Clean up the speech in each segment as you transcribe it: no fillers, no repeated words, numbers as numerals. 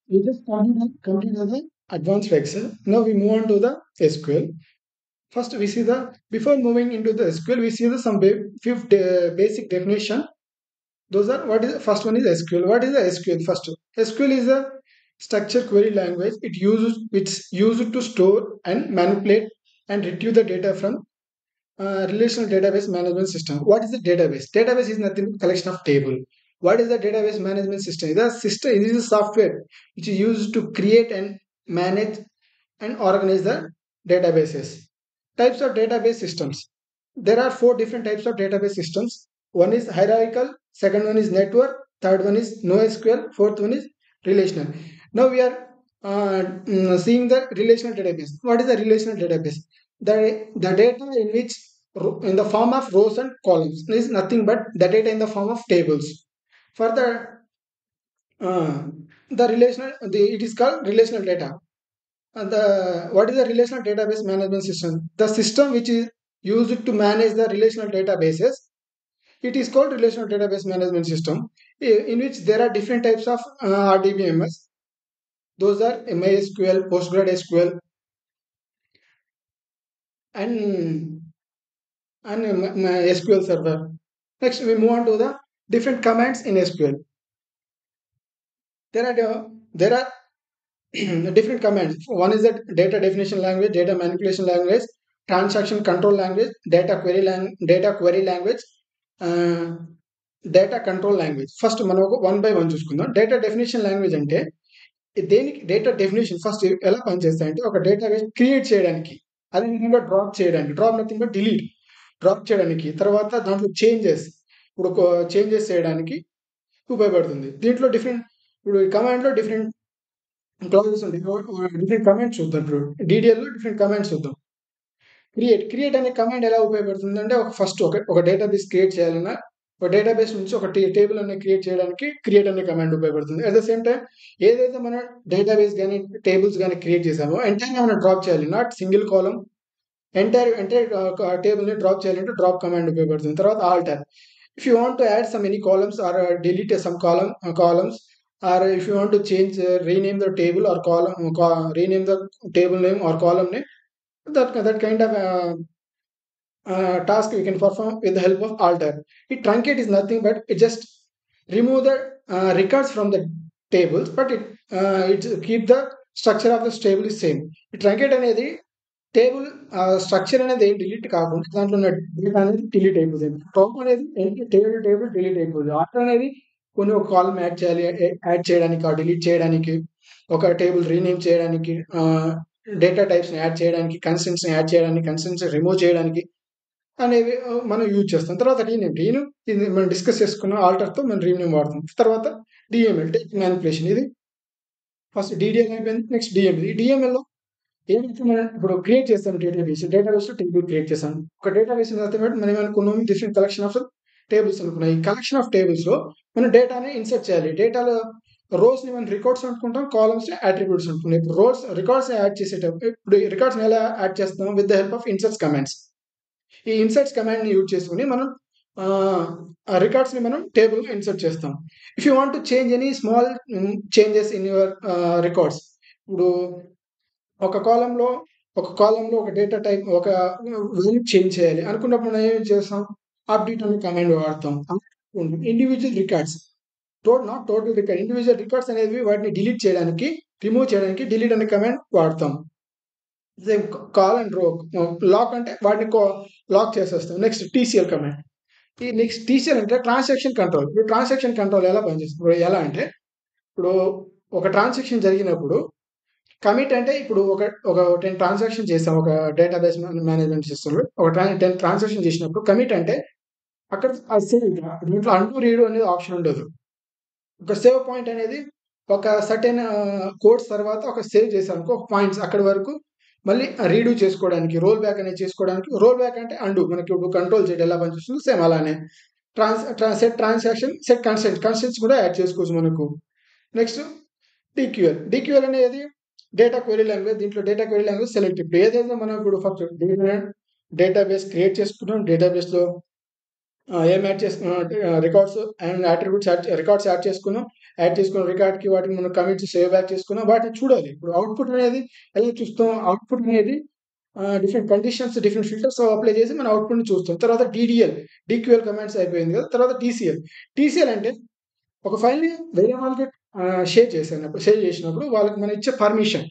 We just completed the advanced Excel. Now we move on to the SQL. First, we see the before moving into the SQL, we see the some basic definition. Those are what is the first one is SQL. What is the SQL? First, SQL is a structured query language. It's used to store and manipulate and retrieve the data from relational database management system. What is the database? Database is nothing but collection of table. What is the database management system? The system it is a software which is used to create and manage and organize the databases. Types of database systems. There are four different types of database systems. One is hierarchical, second one is network, third one is NoSQL, fourth one is relational. Now we are seeing the relational database. What is the relational database? The data in which in the form of rows and columns is nothing but the data in the form of tables. For uh, the relational, it is called relational data. The what is the relational database management system? The system which is used to manage the relational databases. It is called relational database management system, in which there are different types of RDBMS. Those are MySQL, PostgreSQL, and SQL Server. Next, we move on to the different commands in SQL. There are different commands. One is the data definition language, data manipulation language, transaction control language, data query language, uh, data control language. First మనం ఒక one by one చూసుకుందాం. Data definition language అంటే దేనికి data definition first ఎలా పనిచేస్తాయంటే ఒక database create చేయడానికి, అదేవిధంగా drop చేయడానికి, drop nothing but delete, drop చేయడానికి, తర్వాత దాంట్లో చేంజెస్ ఇప్పుడు చేంజెస్ చేయడానికి ఉపయోగపడుతుంది. దీంట్లో డిఫరెంట్ ఇప్పుడు ఈ కమాండ్లో డిఫరెంట్ క్లాజెస్ ఉంటాయి. డిఫరెంట్ కమాండ్స్ చూద్దాం. ఇప్పుడు డీడీఎల్లో డిఫరెంట్ కమాండ్స్ చూద్దాం. క్రియేట్ అనే కమాండ్ ఎలా ఉపయోగపడుతుంది అంటే ఫస్ట్ ఒక డేటాబేస్ క్రియేట్ చేయాలన్నా ఒక డేటాబేస్ నుంచి ఒక టేబుల్ అనేది క్రియేట్ చేయడానికి క్రియేట్ అనే కమాండ్ ఉపయోగపడుతుంది. అట్ ద సేమ్ టైం ఏదైతే మనం డేటాబేస్ కానీ టేబుల్స్ కానీ క్రియేట్ చేసామో ఎంటైర్గా మనం డ్రాప్ చేయాలి, not single column, entire table ని డ్రాప్ చేయాలంటే డ్రాప్ కమాండ్ ఉపయోగపడుతుంది. తర్వాత alter, if you want to add some any columns or delete some columns, or if you want to change rename the table or column, rename the table name or column name, that kind of task we can perform with the help of alter. It truncate is nothing but it just remove the records from the tables, but it keep the structure of the table is same. It truncate అనేది table structure అనేది delete కాకుండా దాంట్లో ఉన్న data అనేది delete అయిపోతుంది. Top అనేది table delete అయిపోతుంది. Alter అనేది కొన్ని ఒక కాలం యాడ్ చేయాలి, యాడ్ చేయడానికి డిలీట్ చేయడానికి, ఒక టేబుల్ రీనేమ్ చేయడానికి, డేటా టైప్స్ని యాడ్ చేయడానికి, కన్స్టెంట్స్ని యాడ్ చేయడానికి, కన్స్టెంట్స్ రిమూవ్ చేయడానికి అనేవి మనం యూజ్ చేస్తాం. తర్వాత రీనేమ్ ఇది మనం డిస్కస్ చేసుకున్న ఆల్టర్తో మనం రీనేమ్ వాడతాం. తర్వాత డిఎంఎల్ టేబుల్ మ్యానిపులేషన్, ఇది ఫస్ట్ డిడిఎల్ అయిపోయింది. Next DML. ఈ డిఎంఎల్లో ఏమైతే మనం ఇప్పుడు క్రియేట్ చేస్తాం డేటాబేస్ టేబుల్ క్రియేట్ చేస్తాం. ఒక డేటాబేస్ మనం ఏమనుకున్నాం, డిఫరెంట్ కలెక్షన్ ఆఫ్ టేబుల్స్ అనుకున్నాం. ఈ కలెక్షన్ ఆఫ్ టేబుల్స్ లో మనం డేటాని ఇన్సర్ట్ చేయాలి. డేటాలో రోస్ ని మనం రికార్డ్స్ అనుకుంటాం, కాలమ్స్ ని అట్రిబ్యూట్స్ అనుకుంటాం. ఇప్పుడు రికార్డ్స్ యాడ్ చేసేటప్పుడు ఇప్పుడు రికార్డ్స్ ఎలా యాడ్ చేస్తాం, with the help of inserts commands. ఈ ఇన్సర్ట్స్ కమాండ్ ని యూజ్ చేసుకుని మనం ఆ రికార్డ్స్ ని మనం టేబుల్ లో ఇన్సర్ట్ చేస్తాం. If you want to change any small changes in your records, ఇప్పుడు ఒక కాలంలో ఒక డేటా టైప్ ఒక వాల్యూ చేంజ్ చేయాలి అనుకున్నప్పుడు మనం ఏం చేస్తాం, అప్డేట్ అనే కమాండ్ వాడతాం. Individual records, not total record, individual records అనేవి వాటిని డిలీట్ చేయడానికి, రిమూవ్ చేయడానికి డిలీట్ అనే కమాండ్ వాడతాం. కాల్ అండ్ లాక్ అంటే వాటిని లాక్ చేసేస్తాం. Next TCL command. ఈ నెక్స్ట్ టీసీఎల్ అంటే ట్రాన్సాక్షన్ కంట్రోల్. ఇప్పుడు ట్రాన్సాక్షన్ కంట్రోల్ ఎలా పనిచేస్తుంది, ఎలా అంటే ఇప్పుడు ఒక ట్రాన్సాక్షన్ జరిగినప్పుడు కమిట్ అంటే ఇప్పుడు ఒక 10 ట్రాన్సాక్షన్ చేసాం ఒక డేటాబేస్ మేనేజ్మెంట్ సిస్టంలో. ఒక 10 ట్రాన్సాక్షన్ చేసినప్పుడు కమిట్ అంటే అక్కడ సేవ్, దీంట్లో అంటూ రీడ్ అనేది ఆప్షన్ ఉండదు. ఒక సేవ్ పాయింట్ అనేది ఒక సర్టెన్ కోడ్స్ తర్వాత ఒక సేవ్ చేసాం ఒక పాయింట్స్ అక్కడి వరకు మళ్ళీ రీడూ చేసుకోవడానికి, రోల్ బ్యాక్ అనేది చేసుకోవడానికి. రోల్ బ్యాక్ అంటే అండు, మనకి ఇప్పుడు కంట్రోల్ చేయడం ఎలా పనిచేస్తుందో సేమ్ అలానే సెట్ ట్రాన్సాక్షన్, సెట్ కన్స్టెంట్స్ కూడా యాడ్ చేసుకోవచ్చు మనకు. నెక్స్ట్ డిక్యూఎల్ అనేది డేటా క్వెరీ లాంగ్వేజ్. దీంట్లో డేటా క్వెరీ లాంగ్వేజ్ సెలెక్ట్. ఇప్పుడు ఏదైతే మనం ఇప్పుడు ఫస్ట్ డేటాబేస్ క్రియేట్ చేసుకున్నాం, డేటాబేస్లో ఏం యాడ్ చేసుకున్నాం అంటే records and attributes records add చేసుకున్న రికార్డ్కి వాటిని మనం కమిట్స్ సేవ్ బ్యాక్ చేసుకున్నాం. వాటిని చూడాలి. ఇప్పుడు అవుట్పుట్ అనేది ఎలా చూస్తాం? అవుట్పుట్ అనేది different conditions, different filters apply చేసి మన అవుట్పుట్ని చూస్తాం. తర్వాత డిక్యూఎల్ కమాండ్స్ అయిపోయింది కదా. తర్వాత టీసీఎల్ అంటే ఒక ఫైల్ని వేరే వాళ్ళకి షేర్ చేసినప్పుడు వాళ్ళకి మనం ఇచ్చే పర్మిషన్.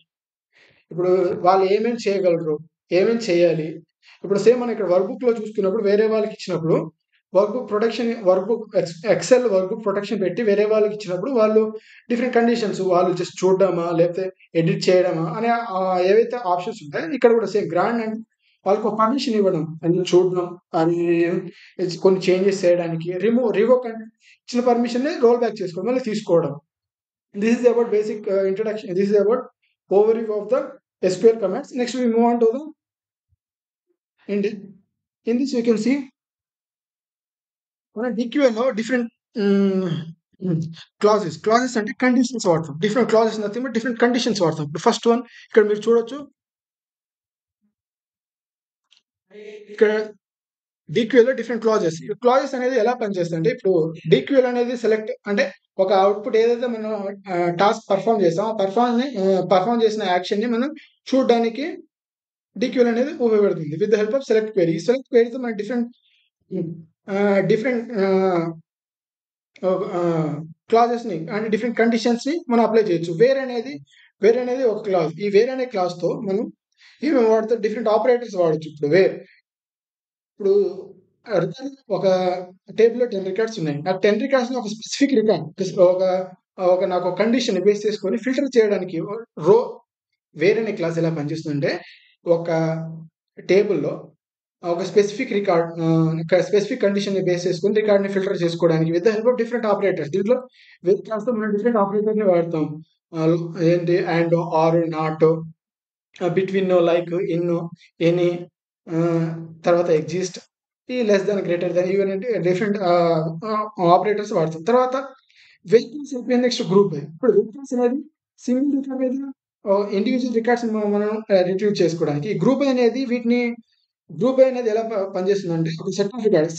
ఇప్పుడు వాళ్ళు ఏమేమి చేయగలరు, ఏమేమి చేయాలి. ఇప్పుడు సేమ్ మనం ఇక్కడ వర్క్ బుక్లో చూసుకున్నప్పుడు వేరే వాళ్ళకి ఇచ్చినప్పుడు ఎక్సెల్ వర్క్ బుక్ ప్రొటెక్షన్ పెట్టి వేరే వాళ్ళకి ఇచ్చినప్పుడు వాళ్ళు డిఫరెంట్ కండిషన్స్, వాళ్ళు జస్ట్ చూడడమా లేకపోతే ఎడిట్ చేయడమా అనే ఏవైతే ఆప్షన్స్ ఉంటాయో ఇక్కడ కూడా సేమ్ గ్రాండ్ అండ్ వాళ్ళకి ఒక పర్మిషన్ ఇవ్వడం, అని చూడడం, అని కొన్ని చేంజెస్ చేయడానికి, రివోక్ అంటే ఇచ్చిన పర్మిషన్ రోల్ బ్యాక్ చేసుకోవడం, మళ్ళీ తీసుకోవడం. This is about basic introduction. This is about overview of the SQL commands. Next, we move on to the in this we can see on a DQL different clauses అంటే conditions వాడతాం. Different clauses nothing but different conditions వాడతాం. First one ఇక్కడ మీరు చూడొచ్చు. ఇక్కడ DQL లో different clauses అనేది ఎలా పనిచేస్తుంది అంటే, ఇప్పుడు డిక్యూఎల్ అనేది సెలెక్ట్ అంటే ఒక అవుట్పుట్ ఏదైతే మనం టాస్క్ పర్ఫామ్ చేస్తాం, ఆ పర్ఫామ్ చేసిన యాక్షన్ ని మనం చూడడానికి డిక్యూఎల్ అనేది ఉపయోగపడుతుంది. With the help of select క్వెరీతో మనం డిఫరెంట్ క్లాజెస్ ని అంటే డిఫరెంట్ కండిషన్స్ ని మనం అప్లై చేయొచ్చు. వేర్ అనేది ఒక క్లాజ్. ఈ వేర్ అనే క్లాజ్ తో మనం ఏమేమి వాడతాం, డిఫరెంట్ ఆపరేటర్స్ వాడచ్చు. ఇప్పుడు ఒక టేబుల్ లో 10 రికార్డ్స్ ఉన్నాయి. ఆ 10 రికార్డ్స్ లో ఒక స్పెసిఫిక్ రికార్డ్ నాకు ఒక కండిషన్ బేస్ చేసుకొని ఫిల్టర్ చేయడానికి వేర్ అనే క్లాస్ ఎలా పనిచేస్తుందంటే, ఒక టేబుల్లో ఒక స్పెసిఫిక్ కండిషన్ ని బేస్ చేసుకొని రికార్డ్ ని ఫిల్టర్ చేసుకోవడానికి with the help of different operators. దీంట్లో వేరే క్లాస్ తో మనం డిఫరెంట్ ఆపరేటర్ ని వాడతాం. ఏంటి and, or, not, between, like, in, any, తర్వాత ఎగ్జిస్ట్, ఈ less than, greater than, even అంటే డిఫరెంట్ ఆపరేటర్స్ వాడతాం. తర్వాత వెహికల్స్ అయిపోయింది. Next group. ఇప్పుడు వెహికల్స్ అనేది సింగిల్ రికార్డ్ మీద ఇండివిజువల్ రికార్డ్స్ మనం రిట్రీవ్ చేసుకోవడానికి. గ్రూప్ అనేది ఎలా పనిచేస్తుందంటే, ఒక సెట్ ఆఫ్ రికార్డ్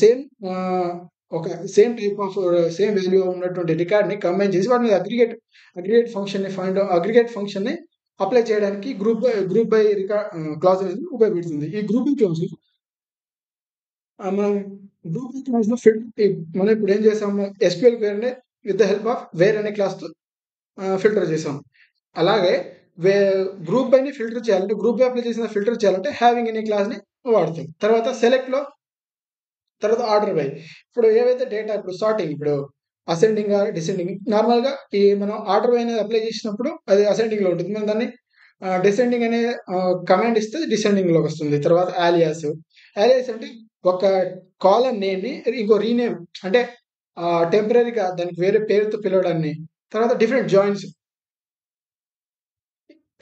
ఒక same type of same value ఉన్నటువంటి రికార్డ్ ని కంబైన్ చేసి వాటి మీద అగ్రిగేట్ ఫంక్షన్ ని అప్లై చేయడానికి గ్రూప్ బై రికార్డ్ క్లాజ్ అనేది ఉపయోగపడుతుంది. ఈ గ్రూప్ బై క్లాజ్ మనం మనం ఇప్పుడు ఏం చేసాము, ఎస్క్యూఎల్ క్వెరీని with the help of where అనే క్లాస్ తో ఫిల్టర్ చేసాం. అలాగే గ్రూప్ బై ని ఫిల్టర్ చేయాలంటే, గ్రూప్ బై అప్లై చేసిన ఫిల్టర్ చేయాలంటే హ్యావింగ్ అనే క్లాస్ ని వాడతాం. తర్వాత సెలెక్ట్ లో, తర్వాత ఆర్డర్ బై. ఇప్పుడు ఏవైతే డేటా, ఇప్పుడు సార్టింగ్, ఇప్పుడు అసెండింగ్ ఆర్ డిసెండింగ్. నార్మల్ గా ఈ మనం ఆర్డర్ బై అనేది అప్లై చేసినప్పుడు అది అసెండింగ్ లో ఉంటుంది. మనం దాన్ని డిసెండింగ్ అనే కమాండ్ ఇస్తే డిసెండింగ్ లోకి వస్తుంది. తర్వాత ఆలియాస్ అంటే ఒక కాలమ్ నేమ్ ని ఇంకో రీనేమ్ అంటే టెంపరీగా దానికి వేరే పేరుతో పిలవడాన్ని. తర్వాత డిఫరెంట్ జాయిన్స్.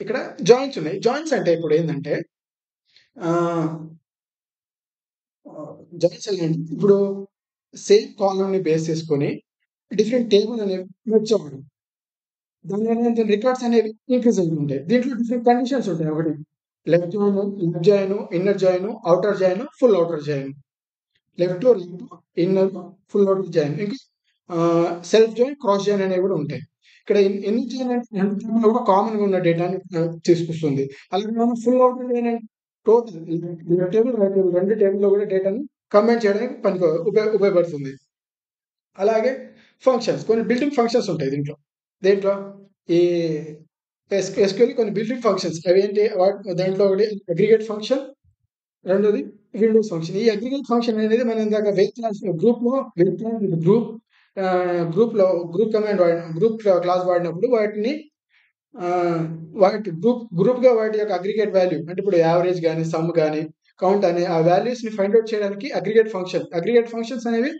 ఇక్కడ జాయిన్స్ ఉన్నాయి. జాయిన్స్ అంటే ఇప్పుడు ఏంటంటే, జాయిన్స్ అంటే ఇప్పుడు సేమ్ కాలమ్ ని బేస్ చేసుకొని డిఫరెంట్ టేబుల్ అనేవి మెర్జ్ అవ్వడం. దానివల్ల రికార్డ్స్ అనేవి ఇంక్రీజ్ అవుతూ ఉంటాయి. దీంట్లో డిఫరెంట్ కండిషన్స్ ఉంటాయి. ఒకటి left join, inner join, outer join, full outer join. Left, right, inner, full outer join. ఇంకా సెల్ఫ్ జాయిన్, క్రాస్ జాయిన్ అనేవి కూడా ఉంటాయి. ఇక్కడ ఇన్నర్ జాయిన్ అంటే కూడా కామన్ గా ఉన్న డేటాని తీసుకొస్తుంది. అలాగే మనం ఫుల్ అవుటర్ జాయిన్ అంటే total left table, right table రెండు టేబుల్లో కూడా డేటాని కంబైన్ చేయడానికి ఉపయోగపడుతుంది. అలాగే ఫంక్షన్స్, కొన్ని బిల్డింగ్ ఫంక్షన్స్ ఉంటాయి దేంట్లో ఈ ఎస్క్యూఎల్ కొన్ని బిల్డింగ్ ఫంక్షన్స్. అవి ఏంటి, దాంట్లో ఒకటి అగ్రిగేట్ ఫంక్షన్, రెండోది విండోస్ ఫంక్షన్. ఈ అగ్రిగేట్ ఫంక్షన్ అనేది మనం ఇందాక గ్రూప్ కమాండ్ గ్రూప్ క్లాస్ వాడినప్పుడు గ్రూప్ గా వాటి యొక్క అగ్రిగేట్ వాల్యూ అంటే ఇప్పుడు యావరేజ్ కానీ, సమ్ కానీ, కౌంట్ అనే ఆ వాల్యూస్ ని ఫైండ్ అవుట్ చేయడానికి అగ్రిగేట్ ఫంక్షన్స్ అనేవి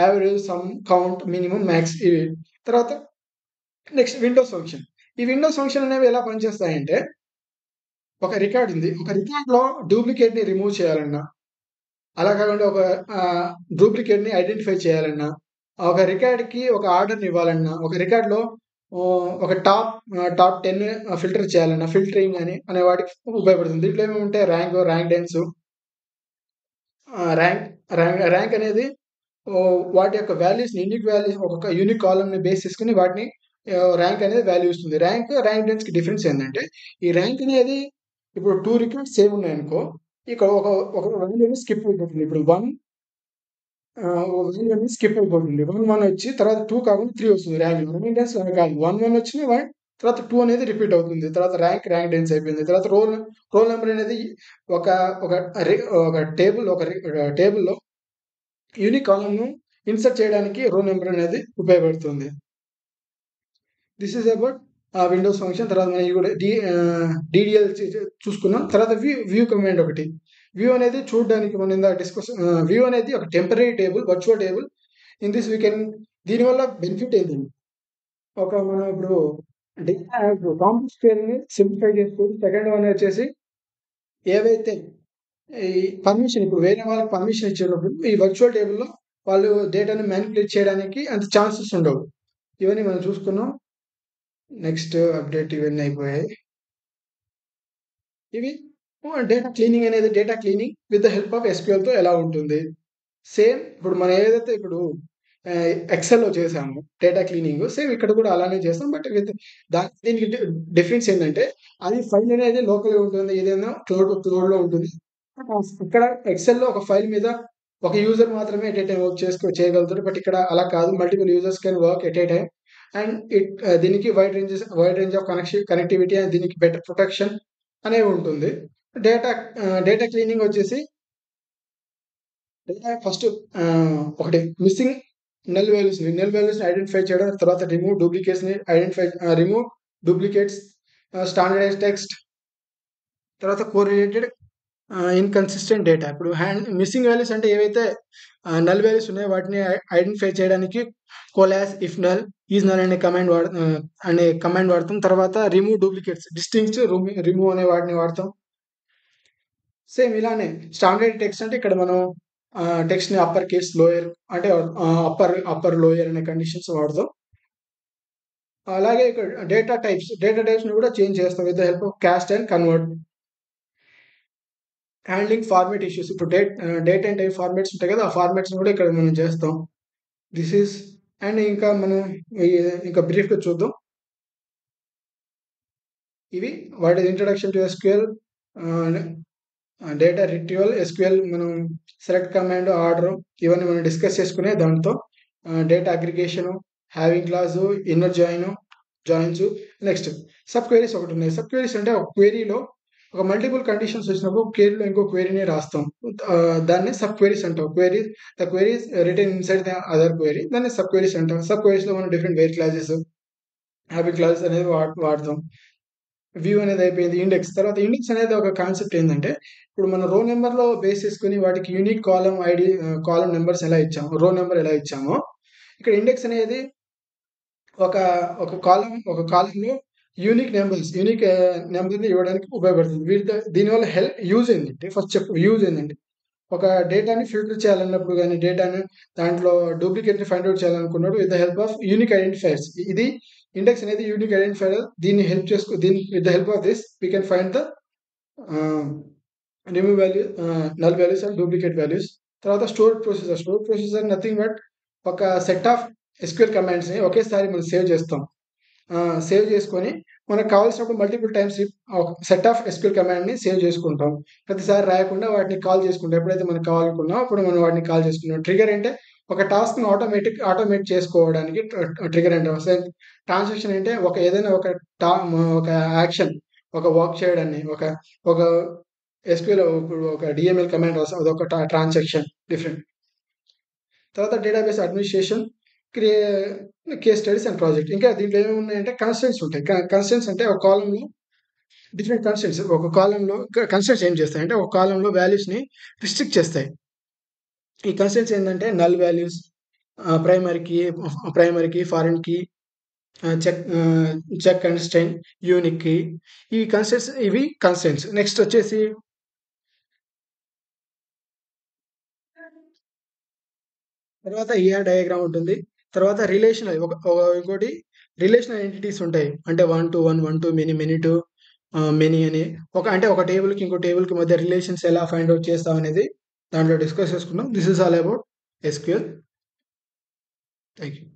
average, some, count, minimum, max ఇవి. తర్వాత నెక్స్ట్ విండోస్ ఫంక్షన్. ఈ విండోస్ ఫంక్షన్ అనేవి ఎలా పనిచేస్తాయంటే, ఒక రికార్డ్ ఉంది. ఒక రికార్డ్ లో డూప్లికేట్ ని రిమూవ్ చేయాలన్నా, అలా కాకుండా ఒక డూప్లికేట్ ని ఐడెంటిఫై చేయాలన్నా, ఒక రికార్డ్ కి ఒక ఆర్డర్ ని ఇవ్వాలన్నా, ఒక రికార్డ్ లో ఒక టాప్ 10 ఫిల్టర్ చేయాలన్నా, ఫిల్టరింగ్ అనే వాటికి ఉపయోగపడుతుంది. దీంట్లో ఏమేమి ఉంటాయి, ర్యాంక్ డెన్స్. ర్యాంక్ అనేది వాటి యొక్క వాల్యూస్ యూనిక్ వాల్యూస్ ఒక యూనిక్ కాలమ్ ని బేస్ చేసుకుని వాటిని ర్యాంక్ అనేది వాల్యూ ఇస్తుంది. ర్యాంక్ డెన్స్ కి డిఫరెన్స్ ఏంటంటే ఈ ర్యాంక్ అనేది ఇప్పుడు 2 రికార్డ్స్ సేమ్ ఉన్నాయనుకో ఇక్కడ ఒక వాల్యూ స్కిప్ అయిపోతుంది. ఇప్పుడు 1 వాల్యూ అనేది స్కిప్ అయిపోతుంది. 1 1 వచ్చి తర్వాత 2 కాకుండా 3 వస్తుంది ర్యాంక్. ర్యాంక్ అలా కాదు. 1 1 వచ్చిన 1 తర్వాత 2 అనేది రిపీట్ అవుతుంది. తర్వాత ర్యాంక్ డెన్స్ అయిపోయింది. తర్వాత రోల్ నెంబర్ అనేది ఒక ఒక ఒక టేబుల్‌లో యూనిక్ కాలమ్‌ను ఇన్సర్ట్ చేయడానికి రోల్ నెంబర్ అనేది ఉపయోగపడుతుంది. This is about Windows function. తర్వాత మనం కూడా డీడీఎల్ చూసుకున్నాం. తర్వాత వ్యూ కమాండ్ ఒకటి. వ్యూ అనేది చూడడానికి మనం ఇందాక వ్యూ అనేది ఒక temporary table, virtual table. In this we can దీనివల్ల బెనిఫిట్ ఏంటండి, మనం ఇప్పుడు డేటా కాంప్లెక్స్ స్క్వేర్‌ని సింప్లిఫై చేసుకోవచ్చు. సెకండ్ వన్ వచ్చేసి ఏవైతే ఈ పర్మిషన్ ఇప్పుడు వేరే వాళ్ళకి పర్మిషన్ ఇచ్చేటప్పుడు ఈ వర్చువల్ టేబుల్‌లో వాళ్ళు డేటాని మ్యానిపులేట్ చేయడానికి అంత ఛాన్సెస్ ఉండవు. ఇవన్నీ మనం చూసుకున్నాం. నెక్స్ట్ అప్డేట్ ఇవన్నీ అయిపోయాయి. ఇవి data cleaning with the help of ఎస్‌క్యూఎల్‌తో ఎలా ఉంటుంది. సేమ్ ఇప్పుడు మనం ఏదైతే ఇప్పుడు ఎక్సెల్‌లో చేసామో డేటా క్లీనింగ్, సేమ్ ఇక్కడ కూడా అలానే చేస్తాం. బట్ దీనికి డిఫరెన్స్ ఏంటంటే అది ఫైల్ అనేది లోకల్‌గా ఉంటుంది. ఏదైనా క్లౌడ్‌లో ఉంటుంది. ఇక్కడ ఎక్సెల్‌లో ఒక ఫైల్ మీద ఒక యూజర్ మాత్రమే ఎట్ ఏ టైమ్ వర్క్ చేయగలుగుతారు. బట్ ఇక్కడ అలా కాదు. Multiple users can work at a time. And దీనికి wide range of connectivity and దీనికి బెటర్ ప్రొటెక్షన్ అనేవి ఉంటుంది. డేటా క్లీనింగ్ వచ్చేసి డేటా ఫస్ట్ ఒకటి మిస్సింగ్ నల్ వాల్యూస్ ఐడెంటిఫై చేయడం. తర్వాత రిమూవ్ డూప్లికేట్స్, స్టాండర్డైజ్ టెక్స్ట్, తర్వాత కోరిలేటెడ్ ఇన్కన్సిస్టెంట్ డేటా. ఇప్పుడు మిస్సింగ్ వాల్యూస్ అంటే ఏవైతే నల్ వాల్యూస్ ఉన్నాయో వాటిని ఐడెంటిఫై చేయడానికి coalesce, if null, is null అనే కమాండ్ వాడతాం. తర్వాత రిమూవ్ డూప్లికేట్స్, డిస్టింక్ట్స్, రిమూవ్ అనే వాటిని వాడతాం. సేమ్ ఇలానే స్టాండర్డ్ టెక్స్ట్ అంటే ఇక్కడ మనం టెక్స్ట్ ని అప్పర్ కేస్, లోయర్ అంటే అప్పర్ లోయర్ అనే కండిషన్స్ వాడతాం. అలాగే ఇక్కడ డేటా టైప్స్ ని కూడా చేంజ్ చేస్తాం with the help of cost and convert. Handling format issues, ఇప్పుడు డేట్ అండ్ టైప్ ఫార్మాట్స్ ఉంటాయి కదా, ఆ ఫార్మాట్స్ కూడా ఇక్కడ మనం చేస్తాం. దిస్ ఈస్ అండ్ ఇంకా మనం ఇంకా బ్రీఫ్గా చూద్దాం. ఇవి what is introduction to SQL, data retrieval, SQL మనం సెలెక్ట్ కమాండ్, ఆర్డర్, ఇవన్నీ మనం డిస్కస్ చేసుకునే దాంతో data aggregation, having class, inner joins. Next sub queries ఒకటి ఉన్నాయి. సబ్ క్వెరీస్ అంటే ఒక క్వెరీలో ఒక మల్టిపుల్ కండిషన్స్ వచ్చినప్పుడు క్వెరీలో ఇంకో క్వెరీని రాస్తాం. దాన్ని సబ్ క్వెరీస్ అంటాం. The queries return inside the other query, దాన్ని సబ్ క్వెరీస్ అంటాం. సబ్ క్వెరీస్ లో మనం డిఫరెంట్ వేర్ క్లాసెస్, హ్యాబిట్ క్లాసెస్ అనేది వాడతాం. వ్యూ అనేది అయిపోయింది. ఇండెక్స్, తర్వాత ఇండెక్స్ అనేది ఒక కాన్సెప్ట్ ఏంటంటే ఇప్పుడు మన రో నెంబర్ లో బేస్ చేసుకుని వాటికి యూనిక్ కాలం నెంబర్స్ ఎలా ఇచ్చాము, రో నెంబర్ ఎలా ఇచ్చామో ఇక్కడ ఇండెక్స్ అనేది ఒక కాలంలో యూనిక్ నెంబర్ని ఇవ్వడానికి ఉపయోగపడుతుంది. దీనివల్ల యూజ్ ఏంటంటే ఫస్ట్ యూజ్ ఏంటంటే ఒక డేటాని ఫిల్టర్ చేయాలన్నప్పుడు కానీ డేటాని దాంట్లో డూప్లికేట్ ని ఫైండ్ అవుట్ చేయాలనుకున్నప్పుడు with the help of unique identifiers. ఇది ఇండెక్స్ అనేది unique identifier. With the help of this we can find the remove value, null values and duplicate values. తర్వాత స్టోర్ ప్రొసీజర్ నథింగ్ బట్ ఒక set of SQL commands ని ఒకేసారి మనం save చేసుకొని మనకు కావాల్సినప్పుడు multiple times set of SQL command ని save చేసుకుంటాం. ప్రతిసారి రాయకుండా వాటిని కాల్ చేసుకుంటాం. ఎప్పుడైతే మనకు కావాలనుకున్నామో అప్పుడు మనం వాటిని కాల్ చేసుకుంటాం. ట్రిగర్ అంటే ఒక టాస్క్ ని ఆటోమేట్ చేసుకోవడానికి ట్రిగర్ అంటే వస్తాయి. ట్రాన్సాక్షన్ అంటే ఏదైనా ఒక యాక్షన్, ఒక వర్క్ చేయడాన్ని ఒక ఎస్క్యూఎల్ ఇప్పుడు ఒక డిఎంఎల్ కమాండ్ వస్తుంది, అదొక ట్రాన్సాక్షన్ డిఫరెంట్. తర్వాత database administration, case studies and project. ఇంకా దీంట్లో ఏమేమి ఉన్నాయంటే కన్స్టెంట్స్ ఉంటాయి. కన్స్టెంట్స్ అంటే ఒక కాలంలో డిఫరెంట్ కన్స్టెంట్స్, ఒక కాలంలో కన్స్టెంట్స్ ఏం చేస్తాయి అంటే ఒక కాలంలో వాల్యూస్ ని రిస్ట్రిక్ట్ చేస్తాయి. ఈ కన్స్టెంట్స్ ఏంటంటే నల్ వాల్యూస్, ప్రైమరీకి, ఫారిన్ కి, చెక్ కన్స్టెంట్, యూనిక్ కి. ఇవి కన్స్టెంట్స్. నెక్స్ట్ వచ్చేసి తర్వాత ఈఆర్ డయాగ్రామ్ ఉంటుంది. తర్వాత ఇంకోటి రిలేషనల్ ఎంటిటీస్ ఉంటాయి. అంటే 1 to 1, 1 to many, many to many అని ఒక టేబుల్ కి ఇంకో టేబుల్ కి మధ్య రిలేషన్స్ ఎలా ఫైండ్ అవుట్ చేస్తాం అనేది దాంట్లో డిస్కస్ చేసుకున్నాం. This is all about SQL. Thank you.